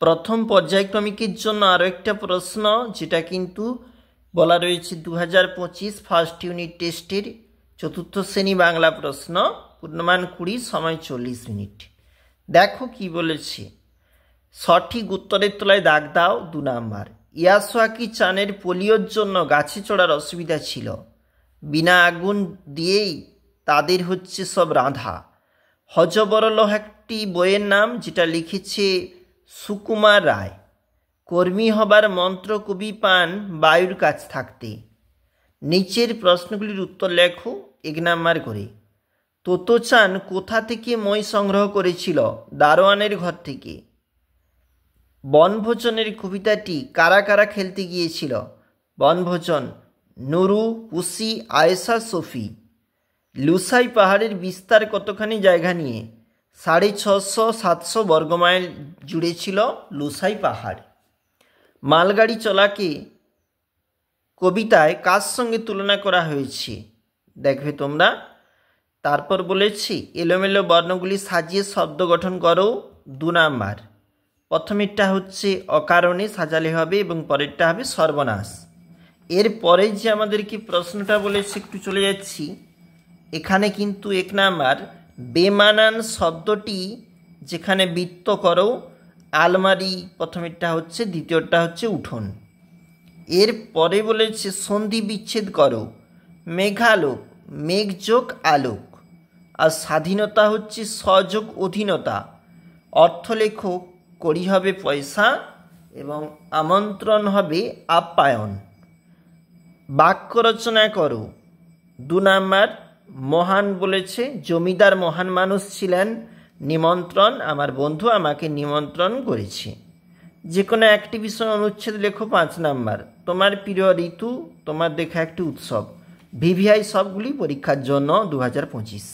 প্রথম পর্যায়ক্রমিকের জন্য আরও একটা প্রশ্ন, যেটা কিন্তু বলা রয়েছে 2025 ফার্স্ট ইউনিট টেস্টের চতুর্থ শ্রেণী বাংলা প্রশ্ন, পূর্ণমান 20, সময় 40 মিনিট। দেখো কি বলেছে। সঠিক উত্তরের তলায় দাগ দাও। 2 নাম্বার, ইয়াসুয়াকি চানের পোলিওর জন্য গাছে চড়ার অসুবিধা ছিল, বিনা আগুন দিয়েই তাদের হচ্ছে সব রাঁধা। হযবরল একটি বইয়ের নাম, যেটা লিখেছে সুকুমার রায়। কর্মী হবার মন্ত্র কবি পান বায়ুর কাছ থাকতে। নিচের প্রশ্নগুলির উত্তর লেখো 1 নাম্বার করে। তোতোচান কোথা থেকে মই সংগ্রহ করেছিল? দারোয়ানের ঘর থেকে। বনভোজনের কবিতাটি কারা কারা খেলতে গিয়েছিল? বনভোজন নুরু, পুসি, আয়েশা, সফি। লুসাই পাহাড়ের বিস্তার কতখানি জায়গা নিয়ে? 650-700 বর্গমাইল জুড়ে ছিল লুসাই পাহাড়। মালগাড়ি চলাকে কবিতায় কার সঙ্গে তুলনা করা হয়েছে? দেখবে তোমরা। তারপর বলেছি এলোমেলো বর্ণগুলি সাজিয়ে শব্দ গঠন করো। 2 নাম্বার, প্রথমেরটা হচ্ছে অকারণে সাজালে হবে এবং পরেরটা হবে সর্বনাশ। এরপরে যে আমাদেরকে প্রশ্নটা বলেছে, একটু চলে যাচ্ছি। এখানে কিন্তু 1 নাম্বার, বেমানান শব্দটি যেখানে বৃত্ত করো। আলমারি প্রথমেরটা হচ্ছে, দ্বিতীয়টা হচ্ছে উঠোন। এরপরে বলেছে সন্ধি বিচ্ছেদ করো। মেঘালোক, মেঘ যোগ আলোক। আর স্বাধীনতা হচ্ছে সযোগ অধীনতা। অর্থলেখক কড়ি হবে পয়সা এবং আমন্ত্রণ হবে আপ্যায়ন। বাক্য রচনা করো। 2 নাম্বার, মহান বলেছে জমিদার মহান মানুষ ছিলেন। নিমন্ত্রণ, আমার বন্ধু আমাকে নিমন্ত্রণ করেছে। যে কোনো একটি বিষয় অনুচ্ছেদ লেখো। 5 নাম্বার, তোমার প্রিয় ঋতু, তোমার দেখা একটি উৎসব। ভিভিআই সবগুলি পরীক্ষার জন্য 2025।